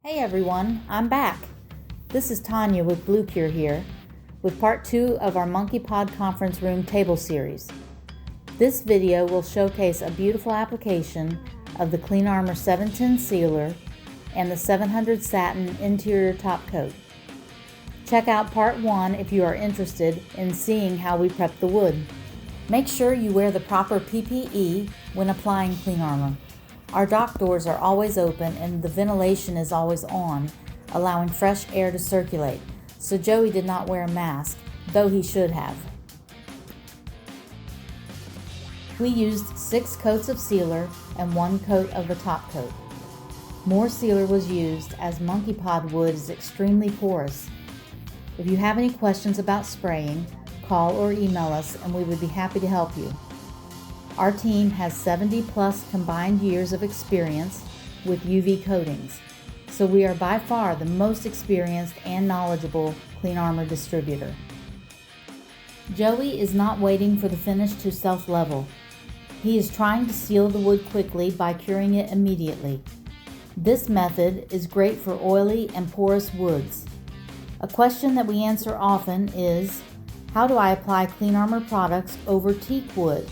Hey everyone, I'm back. This is Tanya with BluCure here, with part 2 of our Monkey Pod Conference Room table series. This video will showcase a beautiful application of the Clean Armor 710 sealer and the 700 Satin interior top coat. Check out part 1 if you are interested in seeing how we prep the wood. Make sure you wear the proper PPE when applying Clean Armor. Our dock doors are always open and the ventilation is always on, allowing fresh air to circulate, so Joey did not wear a mask, though he should have. We used 6 coats of sealer and 1 coat of the top coat. More sealer was used as monkey pod wood is extremely porous. If you have any questions about spraying, call or email us and we would be happy to help you. Our team has 70 plus combined years of experience with UV coatings, so we are by far the most experienced and knowledgeable Clean Armor distributor. Joey is not waiting for the finish to self-level. He is trying to seal the wood quickly by curing it immediately. This method is great for oily and porous woods. A question that we answer often is, how do I apply Clean Armor products over teak wood?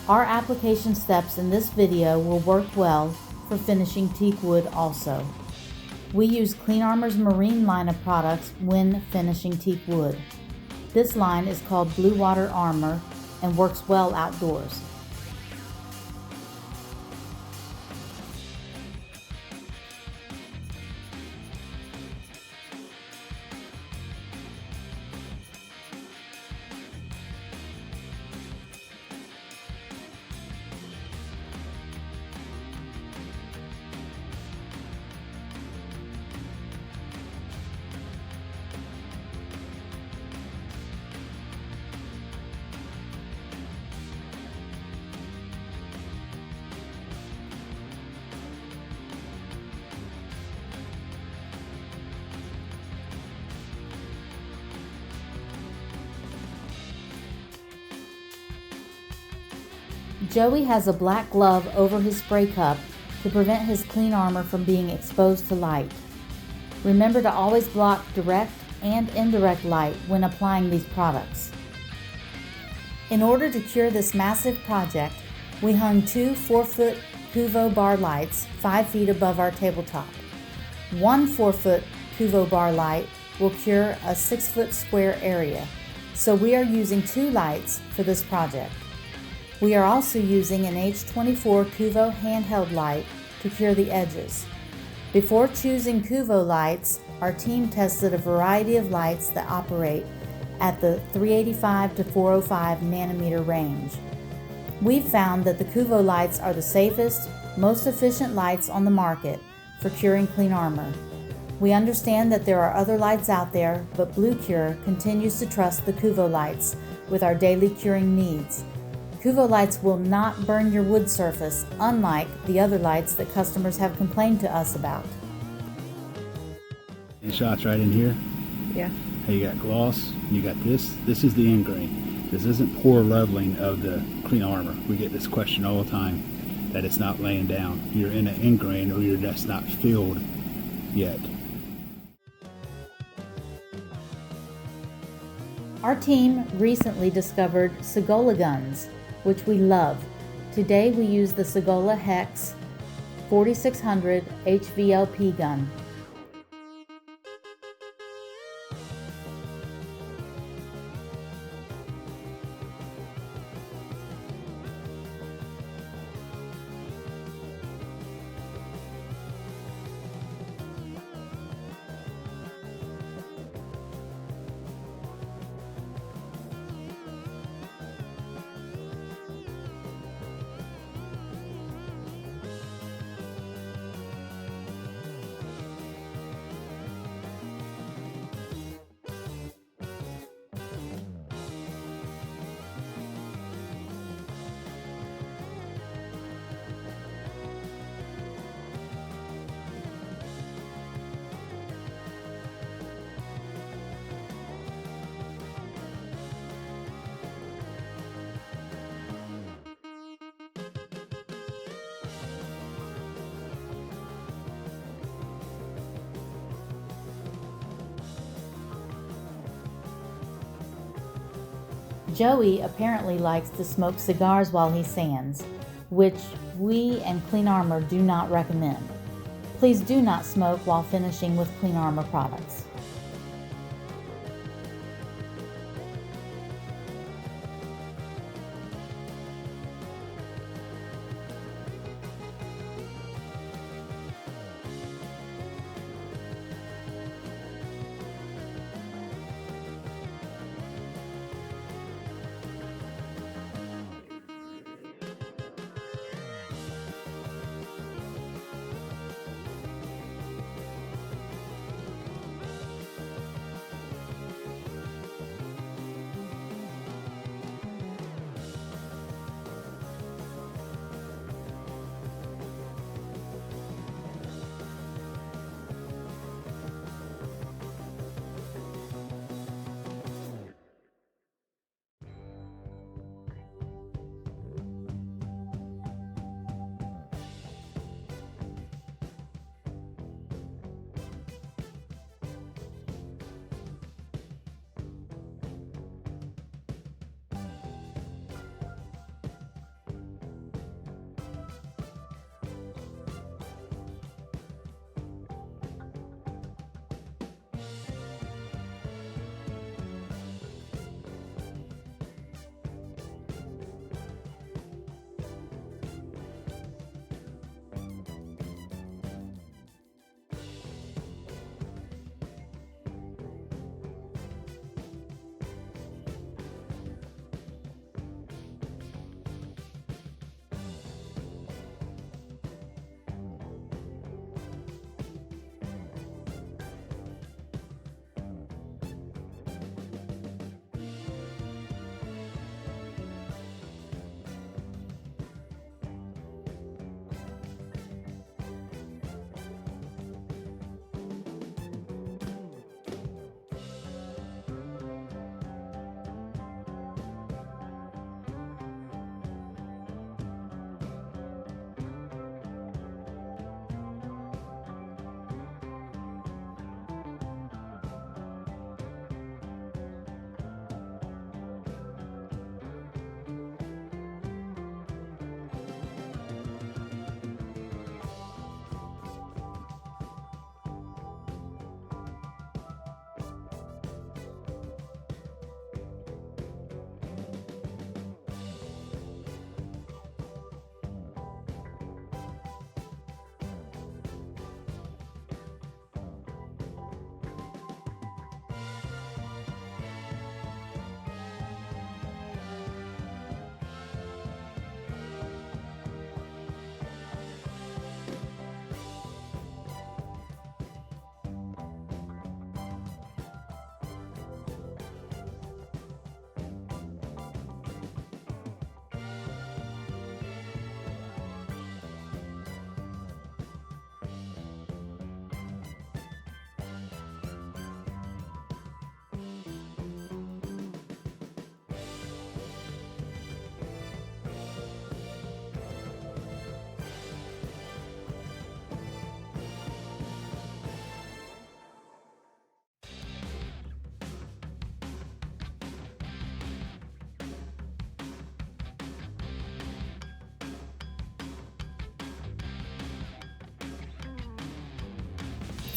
Our application steps in this video will work well for finishing teak wood also. We use Clean Armor's marine line of products when finishing teak wood. This line is called Blue Water Armor and works well outdoors. Joey has a black glove over his spray cup to prevent his Clean Armor from being exposed to light. Remember to always block direct and indirect light when applying these products. In order to cure this massive project, we hung 2 4-foot Cuvo bar lights 5 feet above our tabletop. 1 4-foot Cuvo bar light will cure a 6-foot square area, so we are using 2 lights for this project. We are also using an H24 Cuvo handheld light to cure the edges. Before choosing Cuvo lights, our team tested a variety of lights that operate at the 385 to 405 nanometer range. We've found that the Cuvo lights are the safest, most efficient lights on the market for curing Clean Armor. We understand that there are other lights out there, but BluCure continues to trust the Cuvo lights with our daily curing needs. Cuvo lights will not burn your wood surface, unlike the other lights that customers have complained to us about. And shots right in here. Yeah. Hey, you got gloss, you got this. This is the end grain. This isn't poor leveling of the Clean Armor. We get this question all the time, that it's not laying down. You're in an end grain or you're just not filled yet. Our team recently discovered Segola guns, which we love. Today we use the Segola Hex 4600 HVLP gun. Joey apparently likes to smoke cigars while he sands, which we and Clean Armor do not recommend. Please do not smoke while finishing with Clean Armor products.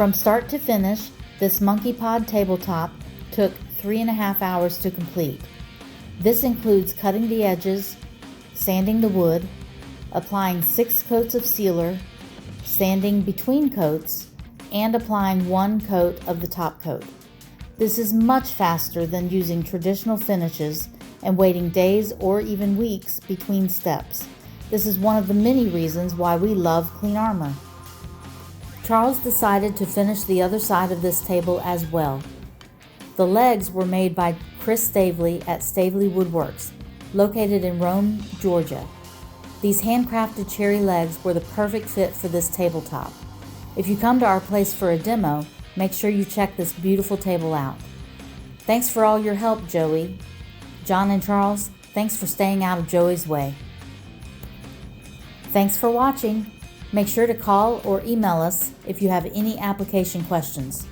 From start to finish, this Monkey Pod tabletop took 3.5 hours to complete. This includes cutting the edges, sanding the wood, applying 6 coats of sealer, sanding between coats, and applying 1 coat of the top coat. This is much faster than using traditional finishes and waiting days or even weeks between steps. This is one of the many reasons why we love Clean Armor. Charles decided to finish the other side of this table as well. The legs were made by Chris Stavely at Stavely Woodworks, located in Rome, Georgia. These handcrafted cherry legs were the perfect fit for this tabletop. If you come to our place for a demo, make sure you check this beautiful table out. Thanks for all your help, Joey. John and Charles, thanks for staying out of Joey's way. Thanks for watching. Make sure to call or email us if you have any application questions.